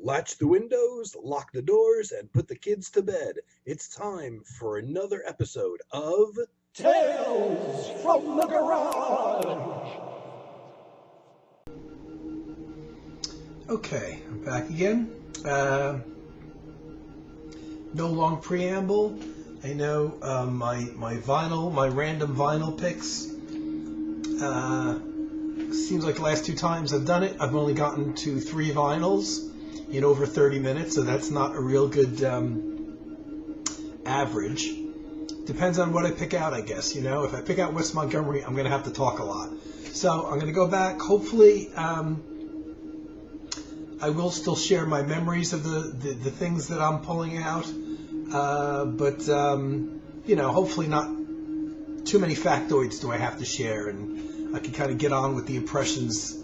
Latch the windows, lock the doors, and put the kids to bed. It's time for another episode of Tales from the Garage! Okay, I'm back again. No long preamble. I know my random vinyl picks. Seems like the last two times I've done it, I've only gotten to 3 vinyls in over 30 minutes, so that's not a real good average. Depends on what I pick out, I guess. You know, if I pick out Wes Montgomery, I'm going to have to talk a lot. So I'm going to go back. Hopefully, I will still share my memories of the things that I'm pulling out. But you know, hopefully not too many factoids do I have to share, and I can kind of get on with the impressions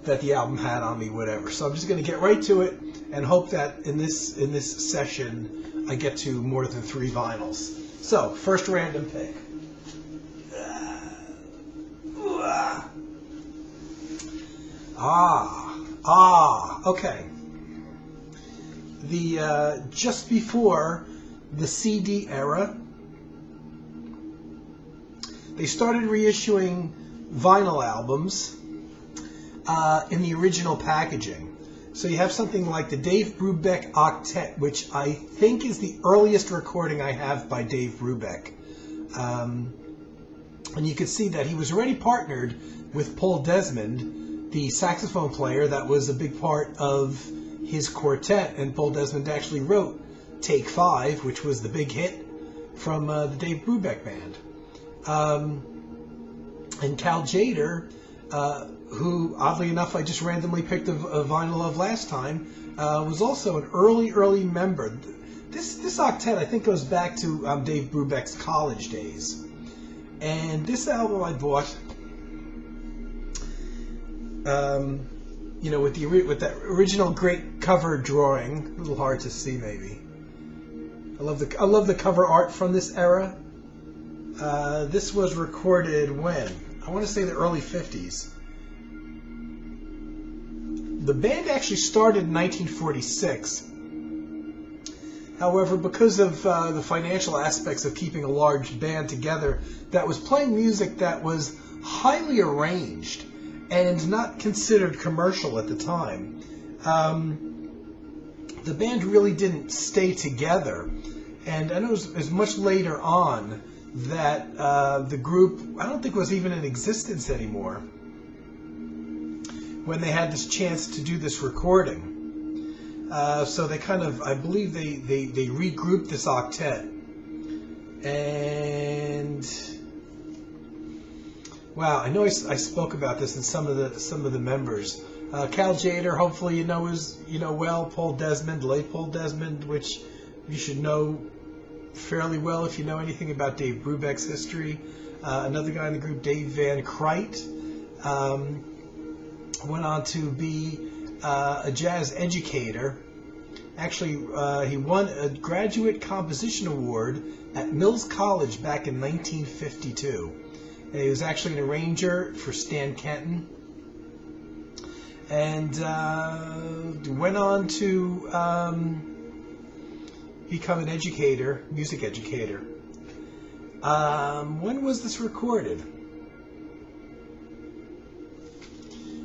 that the album had on me, whatever. So I'm just going to get right to it and hope that in this session I get to more than 3 vinyls. So, first random pick. Okay. The just before the CD era, they started reissuing vinyl albums in the original packaging. So you have something like the Dave Brubeck Octet, which I think is the earliest recording I have by Dave Brubeck. And you can see that he was already partnered with Paul Desmond, the saxophone player that was a big part of his quartet, and Paul Desmond actually wrote Take 5, which was the big hit from the Dave Brubeck band. And Cal Tjader, who, oddly enough, I just randomly picked a vinyl of last time, was also an early member. This octet, I think, goes back to Dave Brubeck's college days. And this album I bought, you know, with that original great cover drawing. A little hard to see, maybe. I love the cover art from this era. This was recorded when? I want to say the early 50s. The band actually started in 1946. However, because of the financial aspects of keeping a large band together that was playing music that was highly arranged and not considered commercial at the time, the band really didn't stay together. And I know it was much later on that the group, I don't think, was even in existence anymore when they had this chance to do this recording. So they kind of, I believe they regrouped this octet. And wow, I know I spoke about this in some of the members. Cal Tjader, hopefully you know well. Paul Desmond, late Paul Desmond, which you should know fairly well if you know anything about Dave Brubeck's history. Another guy in the group, Dave Van Kruyt, went on to be a jazz educator. Actually, he won a graduate composition award at Mills College back in 1952. And he was actually an arranger for Stan Kenton. And went on to become an educator, music educator. When was this recorded?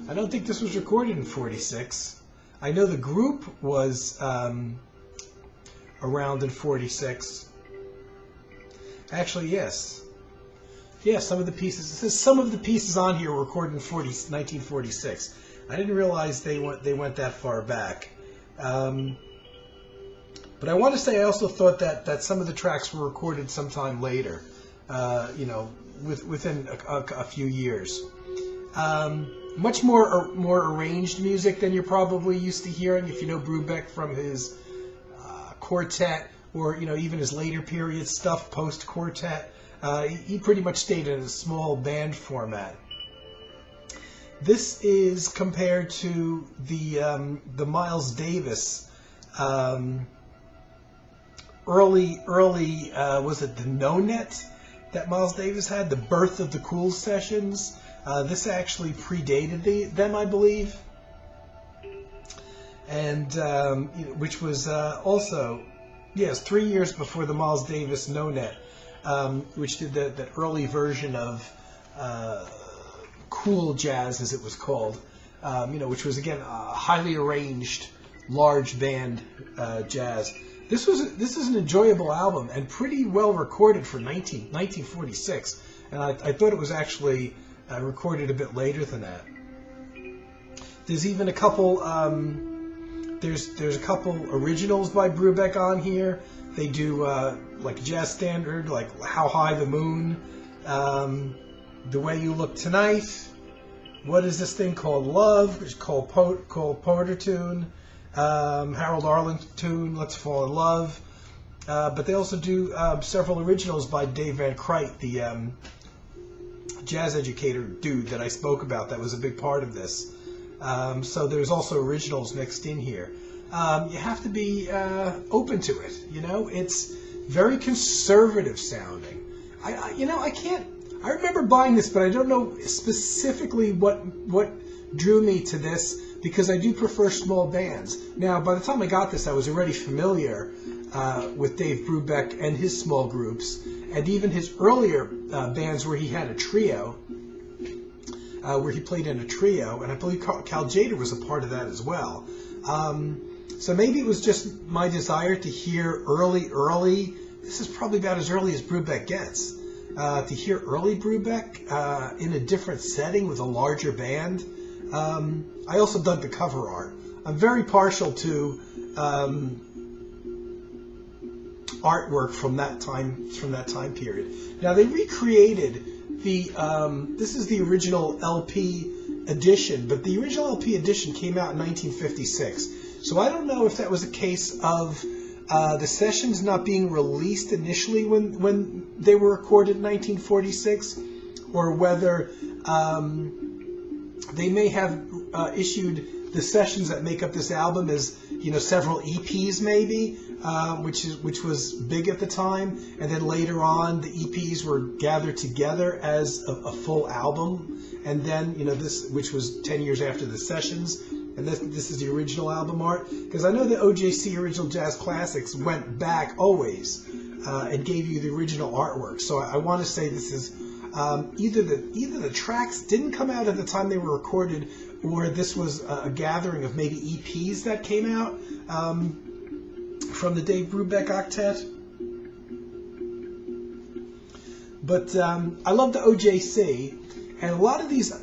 I don't think this was recorded in 46. I know the group was around in 46. Actually, yes. Yeah, some of the pieces. It says some of the pieces on here were recorded in 1946. I didn't realize they went that far back. But I want to say I also thought that some of the tracks were recorded sometime later, you know, within a few years. Much more arranged music than you're probably used to hearing if you know Brubeck from his quartet, or you know, even his later period stuff post quartet. He pretty much stayed in a small band format. This is compared to the Miles Davis early was it the No Net that Miles Davis had, the Birth of the Cool sessions. This actually predated them, I believe. and which was also, yes, 3 years before the Miles Davis No Net, which did that early version of cool jazz, as it was called, which was again highly arranged, large band jazz. This is an enjoyable album and pretty well recorded for 1946, and I thought it was actually recorded a bit later than that. There's even a couple. There's a couple originals by Brubeck on here. They do like jazz standard, like How High the Moon, The Way You Look Tonight. What is this thing called? Love, which is called Porter Tune. Harold Arlen tune, Let's Fall in Love. But they also do several originals by Dave Van Kruyt, the jazz educator dude that I spoke about that was a big part of this. So there's also originals mixed in here. You have to be open to it. It's very conservative sounding. I remember buying this, but I don't know specifically what drew me to this, because I do prefer small bands. Now, by the time I got this, I was already familiar with Dave Brubeck and his small groups, and even his earlier bands where he had a trio, where he played in a trio, and I believe Cal Tjader was a part of that as well. So maybe it was just my desire to hear early, this is probably about as early as Brubeck gets, to hear early Brubeck in a different setting with a larger band. I also dug the cover art. I'm very partial to artwork from that time period. Now they recreated this is the original LP edition, but the original LP edition came out in 1956. So I don't know if that was a case of the sessions not being released initially when they were recorded in 1946, or whether they may have issued the sessions that make up this album as several EPs maybe, which was big at the time, and then later on the EPs were gathered together as a full album, and then this, which was 10 years after the sessions, and this is the original album art, because I know the OJC Original Jazz Classics went back always and gave you the original artwork. So I want to say this is either the tracks didn't come out at the time they were recorded, or this was a gathering of maybe EPs that came out from the Dave Brubeck Octet. But I love the OJC, and a lot of these,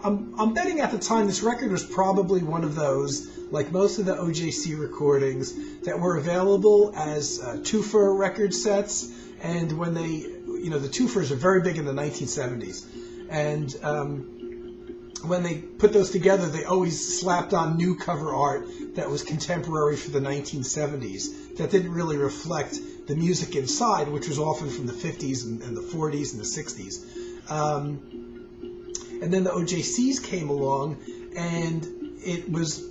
I'm betting at the time this record was probably one of those, like most of the OJC recordings, that were available as twofer record sets, and when they, the twofers are very big in the 1970s, and when they put those together, they always slapped on new cover art that was contemporary for the 1970s, that didn't really reflect the music inside, which was often from the 50s and the 40s and the 60s. And then the OJCs came along, and it was,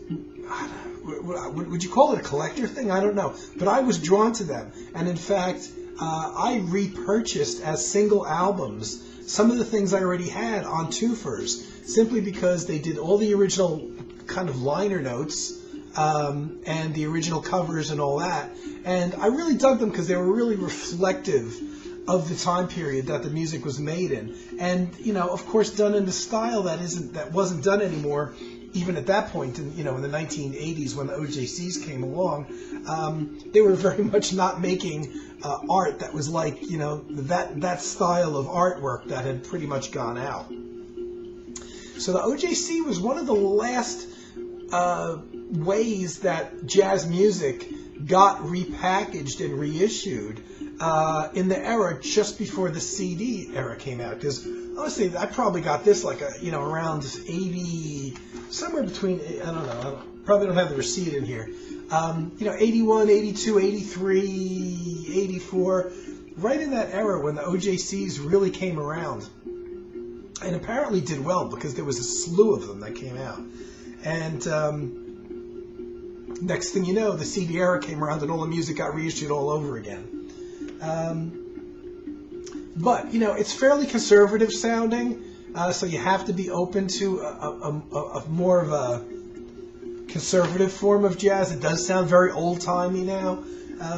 would you call it a collector thing? I don't know. But I was drawn to them. And in fact, I repurchased as single albums some of the things I already had on twofers, simply because they did all the original kind of liner notes and the original covers and all that. And I really dug them because they were really reflective of the time period that the music was made in, and of course, done in the style that wasn't done anymore, even at that point in in the 1980s when the OJCs came along. They were very much not making art that was like that style of artwork that had pretty much gone out. So the OJC was one of the last ways that jazz music got repackaged and reissued in the era just before the CD era came out. Because honestly, I probably got this like around 80, somewhere between, I don't know, I probably don't have the receipt in here. 81, 82, 83, 84, right in that era when the OJCs really came around. And apparently did well, because there was a slew of them that came out. And next thing you know, the CD era came around and all the music got reissued all over again. But it's fairly conservative sounding, so you have to be open to a more of a conservative form of jazz. It does sound very old-timey now,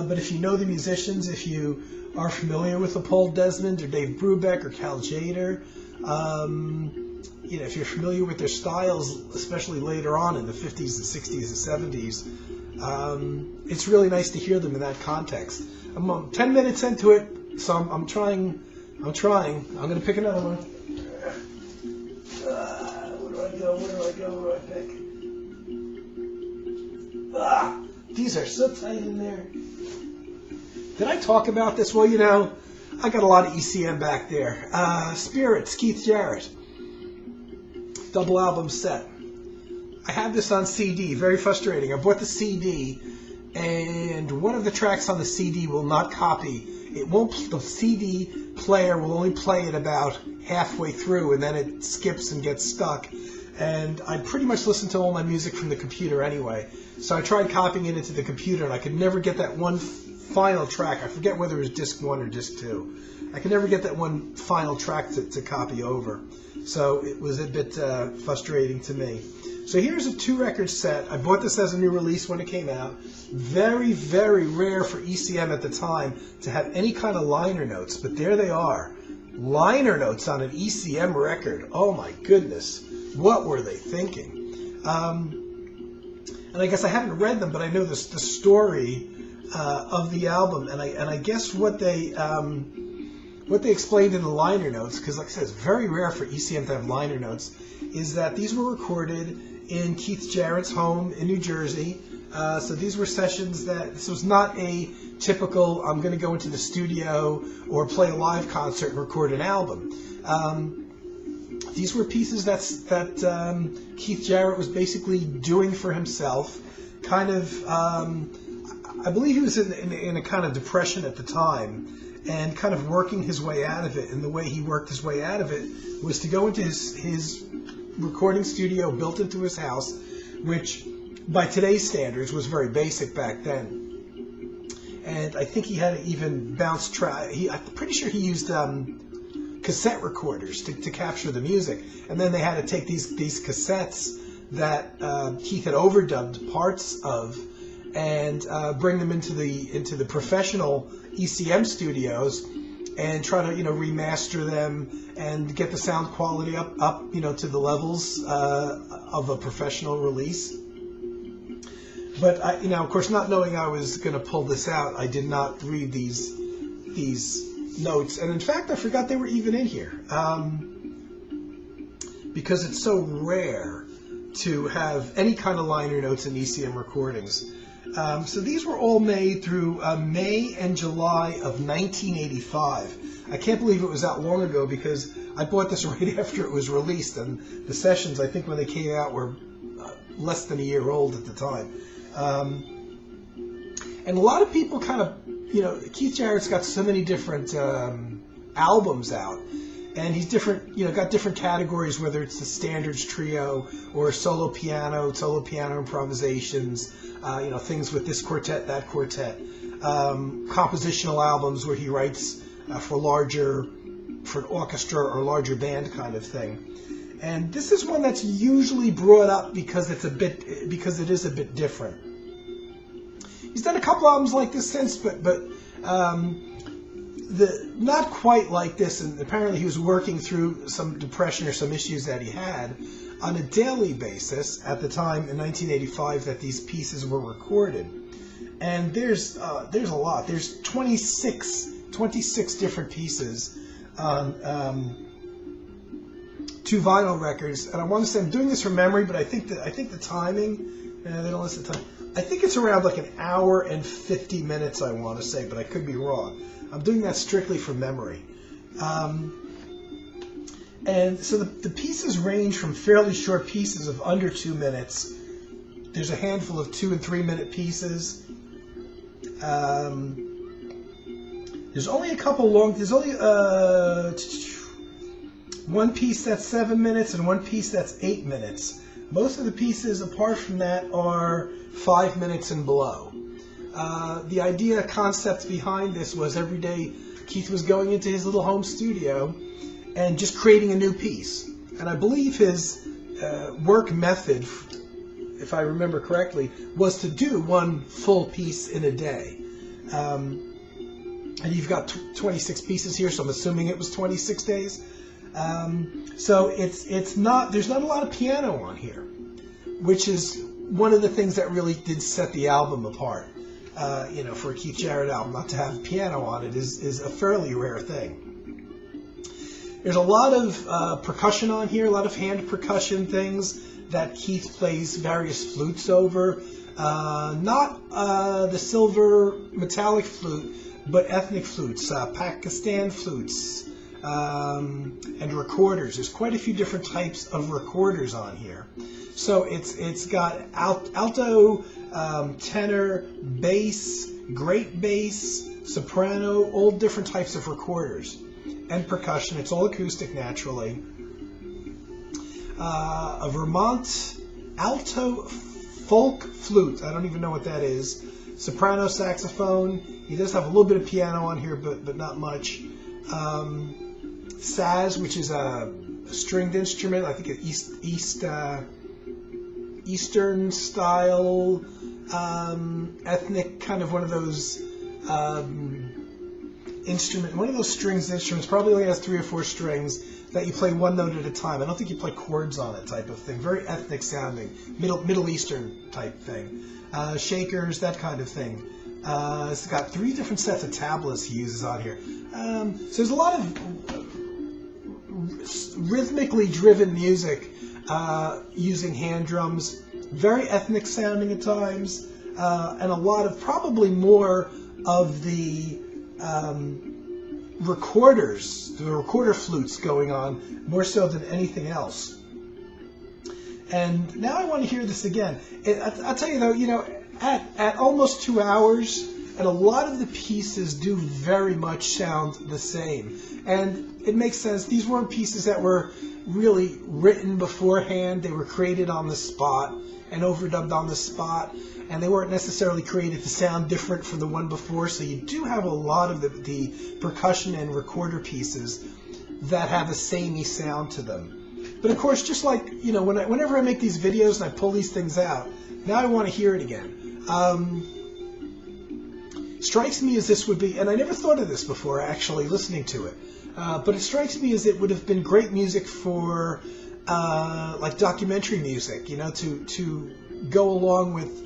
but if you know the musicians, if you are familiar with a Paul Desmond or Dave Brubeck or Cal Tjader, if you're familiar with their styles, especially later on in the 50s and 60s and 70s, it's really nice to hear them in that context. I'm 10 minutes into it, so I'm trying. I'm going to pick another one. Where do I pick? These are so tight in there. Did I talk about this? Well, I got a lot of ECM back there. Spirits, Keith Jarrett. Double album set. I have this on CD. Very frustrating. I bought the CD, and one of the tracks on the CD will not copy. It won't. The CD player will only play it about halfway through, and then it skips and gets stuck. And I pretty much listen to all my music from the computer anyway. So I tried copying it into the computer, and I could never get that one final track. I forget whether it was disc 1 or disc 2. I could never get that one final track to copy over. So it was a bit frustrating to me. So here's a 2-record set. I bought this as a new release when it came out. Very, very rare for ECM at the time to have any kind of liner notes, but there they are. Liner notes on an ECM record. Oh my goodness. What were they thinking? And I guess I haven't read them, but I know the story of the album, and I guess what they explained in the liner notes, because like I said, it's very rare for ECM to have liner notes, is that these were recorded in Keith Jarrett's home in New Jersey. So these were sessions this was not a typical, I'm going to go into the studio or play a live concert and record an album. These were pieces that Keith Jarrett was basically doing for himself, kind of, I believe he was in a kind of depression at the time, and kind of working his way out of it. And the way he worked his way out of it was to go into his recording studio built into his house, which by today's standards was very basic back then. And I think he had to even bounce track. I'm pretty sure he used cassette recorders to capture the music. And then they had to take these cassettes that Keith had overdubbed parts of and bring them into the professional ECM studios and try to remaster them and get the sound quality up to the levels of a professional release. But of course, not knowing I was going to pull this out, I did not read these notes, and in fact, I forgot they were even in here because it's so rare to have any kind of liner notes in ECM recordings. So these were all made through May and July of 1985. I can't believe it was that long ago because I bought this right after it was released, and the sessions, I think when they came out, were less than a year old at the time. And a lot of people kind of, Keith Jarrett's got so many different albums out, and he's got different categories, whether it's the standards trio or solo piano improvisations, things with this quartet, that quartet, compositional albums where he writes for an orchestra or larger band kind of thing. And this is one that's usually brought up because it is a bit different. He's done a couple albums like this since, but not quite like this. And apparently he was working through some depression or some issues that he had on a daily basis at the time in 1985 that these pieces were recorded. And there's a lot. There's 26 different pieces on 2 vinyl records, and I want to say I'm doing this from memory, but I think the timing, they don't list the time. I think it's around like an hour and 50 minutes, I want to say, but I could be wrong. I'm doing that strictly from memory. And so the pieces range from fairly short pieces of under 2 minutes. There's a handful of 2 and 3 minute pieces. There's only a couple long. There's only one piece that's 7 minutes and one piece that's 8 minutes. Most of the pieces, apart from that, are 5 minutes and below. The concept behind this was every day Keith was going into his little home studio and just creating a new piece. And I believe his work method if I remember correctly, was to do one full piece in a day. And you've got 26 pieces here, so I'm assuming it was 26 days. So there's not a lot of piano on here, which is one of the things that really did set the album apart. For a Keith Jarrett album, not to have piano on it is a fairly rare thing. There's a lot of percussion on here, a lot of hand percussion things that Keith plays various flutes over. Not the silver metallic flute, but ethnic flutes, Pakistan flutes, and recorders. There's quite a few different types of recorders on here. So it's got alto, tenor, bass, great bass, soprano, all different types of recorders. And percussion. It's all acoustic, naturally. A Vermont alto folk flute. I don't even know what that is. Soprano saxophone. He does have a little bit of piano on here, but not much. Saz, which is a stringed instrument. I think an Eastern style, ethnic kind of one of those one of those strings instruments. Probably only has 3 or 4 strings that you play one note at a time. I don't think you play chords on it, type of thing. Very ethnic sounding, Middle Eastern type thing. Shakers, that kind of thing. It's got 3 different sets of tablas he uses on here. So there's a lot of rhythmically driven music using hand drums, very ethnic sounding at times, and a lot of, probably more of the recorders, the recorder flutes going on, more so than anything else. And now I want to hear this again. I'll tell you though, at almost 2 hours, and a lot of the pieces do very much sound the same. And it makes sense. These weren't pieces that were really written beforehand. They were created on the spot and overdubbed on the spot. And they weren't necessarily created to sound different from the one before. So you do have a lot of the percussion and recorder pieces that have a samey sound to them. But of course, just like, whenever I make these videos and I pull these things out, now I want to hear it again. Strikes me as this would be, and I never thought of this before actually listening to it, but it strikes me as it would have been great music for like documentary music, to go along with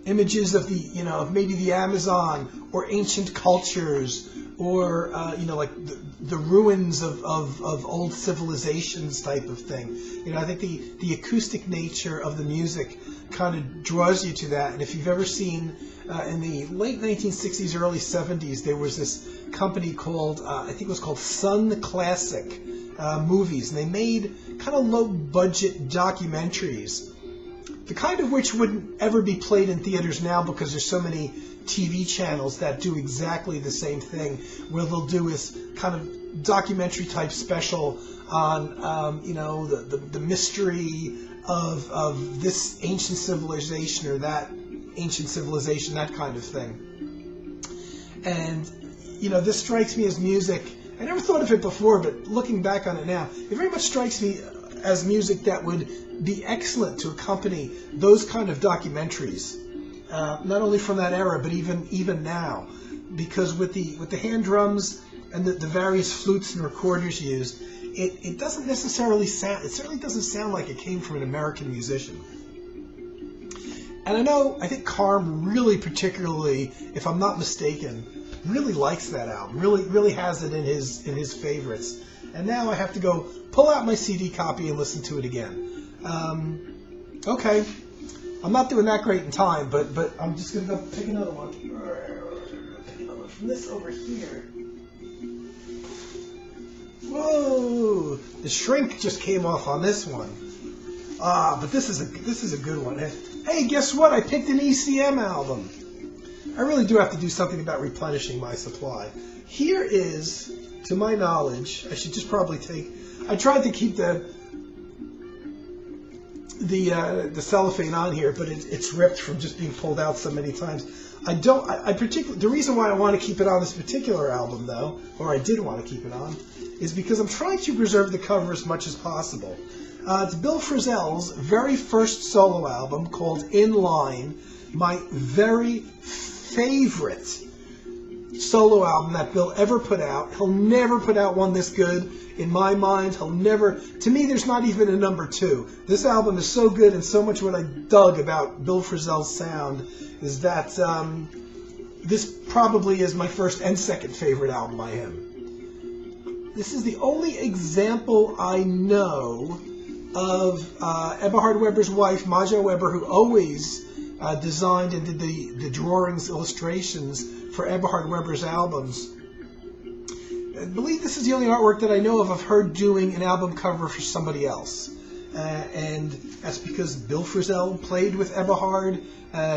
images of of maybe the Amazon or ancient cultures, or like the ruins of old civilizations type of thing. I think the acoustic nature of the music kind of draws you to that. And if you've ever seen in the late 1960s, early 70s, there was this company called I think it was called Sun Classic Movies, and they made kind of low budget documentaries, the kind of which wouldn't ever be played in theaters now because there's so many TV channels that do exactly the same thing, where they'll do this kind of documentary type special on the mystery of this ancient civilization or that ancient civilization, that kind of thing. And this strikes me as music. I never thought of it before, but looking back on it now, it very much strikes me as music that would be excellent to accompany those kind of documentaries. Not only from that era, but even now, because with the hand drums and the various flutes and recorders used, it doesn't necessarily sound. It certainly doesn't sound like it came from an American musician. And I think Carm really, particularly, if I'm not mistaken, really likes that album. Really has it in his favorites. And now I have to go pull out my CD copy and listen to it again. Okay. I'm not doing that great in time, but I'm just going to go pick another one. Pick another from this over here. Whoa! The shrink just came off on this one. But this is a good one. Hey, guess what? I picked an ECM album. I really do have to do something about replenishing my supply. Here is, to my knowledge, I should just probably take. I tried to keep the cellophane on here, but it's ripped from just being pulled out so many times. The reason why I want to keep it on this particular album, though, or I did want to keep it on, is because I'm trying to preserve the cover as much as possible. It's Bill Frisell's very first solo album called In Line, my very favorite solo album that Bill ever put out. He'll never put out one this good. In my mind, he'll never... To me, there's not even a number two. This album is so good, and so much what I dug about Bill Frisell's sound is that this probably is my first and second favorite album by him. This is the only example I know of Eberhard Weber's wife, Maja Weber, who always designed and did the drawings, illustrations for Eberhard Weber's albums. I believe this is the only artwork that I know of her doing an album cover for somebody else. And that's because Bill Frisell played with Eberhard,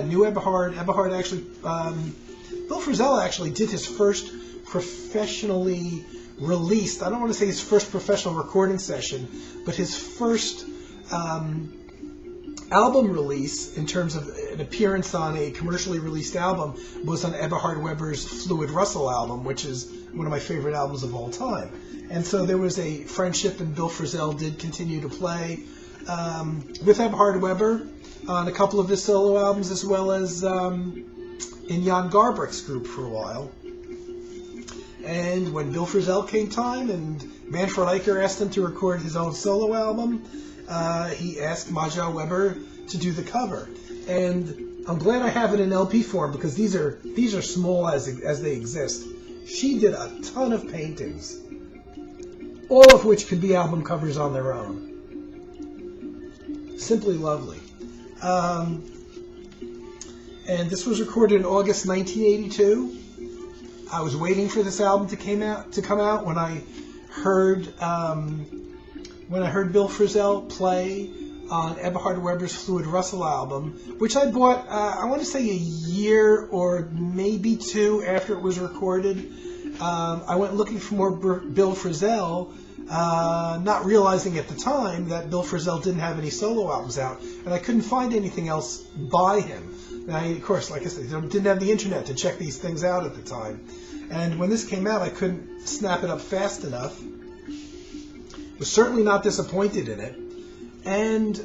knew Eberhard. Eberhard actually, Bill Frisell actually did his first professionally released, I don't want to say his first professional recording session, but his first album release in terms of an appearance on a commercially released album was on Eberhard Weber's Fluid Russell album, which is one of my favorite albums of all time. And so there was a friendship, and Bill Frisell did continue to play with Eberhard Weber on a couple of his solo albums, as well as in Jan Garbrick's group for a while. And when Bill Frisell came time and Manfred Eicher asked him to record his own solo album, he asked Maja Weber to do the cover. And I'm glad I have it in LP form, because these are small as they exist. She did a ton of paintings, all of which could be album covers on their own. Simply lovely. And this was recorded in August 1982. I was waiting for this album to come out when I heard Bill Frisell play on Eberhard Weber's Fluid Russell album, which I bought, I want to say a year or maybe two after it was recorded. I went looking for more Bill Frisell, not realizing at the time that Bill Frisell didn't have any solo albums out, and I couldn't find anything else by him. And I, of course, like I said, didn't have the internet to check these things out at the time. And when this came out, I couldn't snap it up fast enough. Was certainly not disappointed in it. And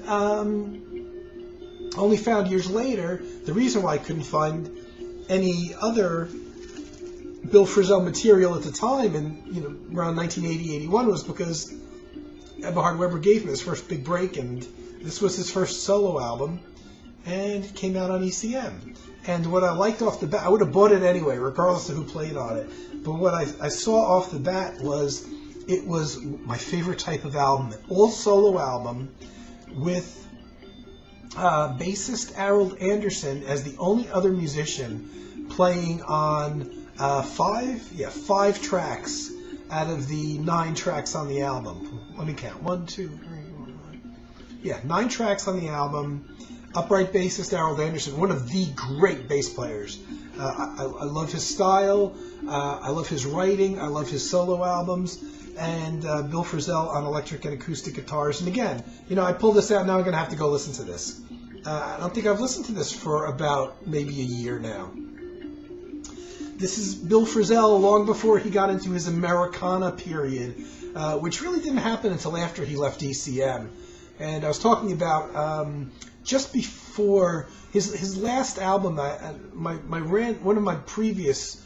only found years later the reason why I couldn't find any other Bill Frisell material at the time, and around 1980-81, was because Eberhard Weber gave him his first big break, and this was his first solo album, and it came out on ECM. And what I liked off the bat, I would have bought it anyway, regardless of who played on it. But what I saw off the bat was it was my favorite type of album, an all-solo album with bassist Harold Anderson as the only other musician playing on 5 tracks out of the 9 tracks on the album. Let me count. 1, 2, 3, 4, 5. 9 tracks on the album. Upright bassist Harold Anderson, one of the great bass players. I love his style. I love his writing. I love his solo albums. And Bill Frisell on electric and acoustic guitars. And again, I pulled this out. Now I'm going to have to go listen to this. I don't think I've listened to this for about maybe a year now. This is Bill Frisell long before he got into his Americana period, which really didn't happen until after he left ECM. And I was talking about just before his last album, one of my previous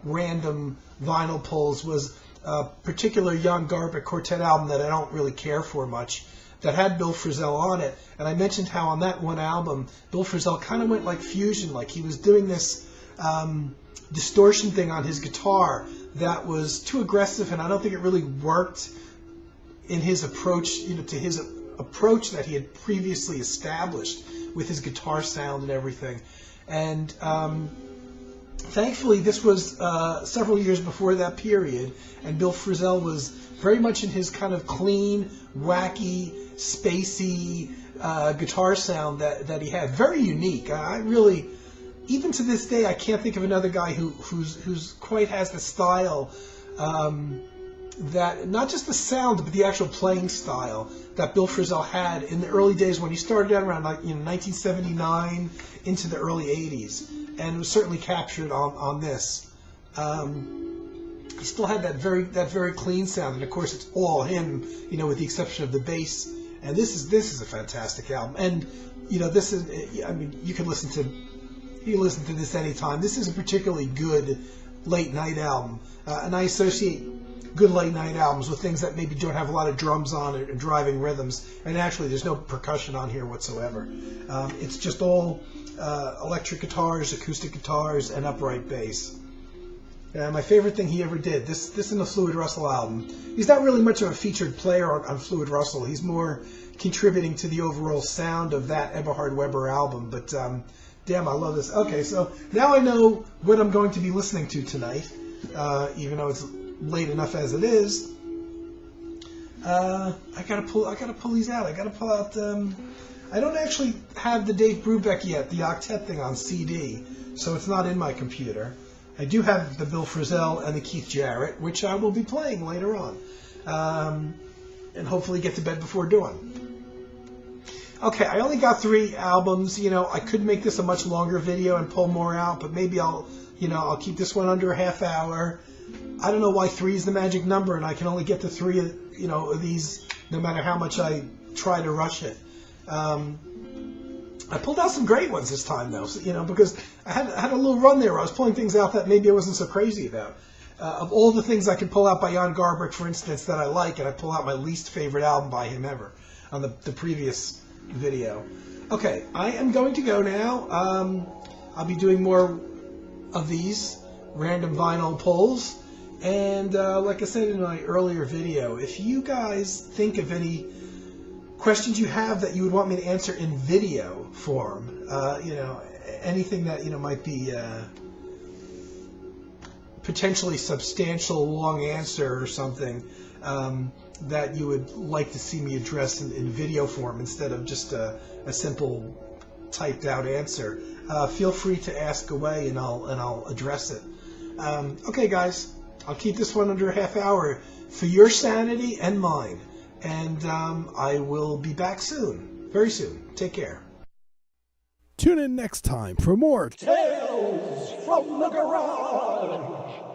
random vinyl pulls was a particular Jan Garbrick quartet album that I don't really care for much, that had Bill Frisell on it. And I mentioned how on that one album, Bill Frisell kind of went like fusion, like he was doing this distortion thing on his guitar that was too aggressive, and I don't think it really worked in his approach, to his approach that he had previously established with his guitar sound and everything. And thankfully, this was several years before that period, and Bill Frisell was very much in his kind of clean, wacky, spacey guitar sound that he had. Very unique. I really, even to this day, I can't think of another guy who's quite has the style, that not just the sound, but the actual playing style that Bill Frisell had in the early days when he started out around 1979 into the early 80s, and it was certainly captured on this. He still had that very clean sound, and of course it's all him, with the exception of the bass And this is a fantastic album. And this is, I mean, you can listen to this anytime. This is a particularly good late night album, and I associate good late night albums with things that maybe don't have a lot of drums on it and driving rhythms. And actually, there's no percussion on here whatsoever. It's just all electric guitars, acoustic guitars, and upright bass. My favorite thing he ever did, this in the Fluid Russell album. He's not really much of a featured player on Fluid Russell. He's more contributing to the overall sound of that Eberhard Weber album. But damn, I love this. Okay, so now I know what I'm going to be listening to tonight, even though it's late enough as it is. I gotta pull these out. I gotta pull out. I don't actually have the Dave Brubeck yet, the octet thing on CD, so it's not in my computer. I do have the Bill Frisell and the Keith Jarrett, which I will be playing later on, and hopefully get to bed before dawn. Okay, I only got 3 albums. I could make this a much longer video and pull more out, but maybe I'll keep this one under a half hour. I don't know why 3 is the magic number, and I can only get to 3 of these, no matter how much I try to rush it. I pulled out some great ones this time, though, because I had a little run there where I was pulling things out that maybe I wasn't so crazy about. Of all the things I could pull out by Jan Garbarek, for instance, that I like, and I pull out my least favorite album by him ever on the previous video. Okay, I am going to go now. I'll be doing more of these random vinyl pulls. And like I said in my earlier video, if you guys think of any questions you have that you would want me to answer in video form, anything that might be potentially substantial long answer or something that you would like to see me address in video form instead of just a simple typed out answer, feel free to ask away and I'll address it. Okay, guys. I'll keep this one under a half hour for your sanity and mine. And I will be back soon. Very soon. Take care. Tune in next time for more Tales from the Garage.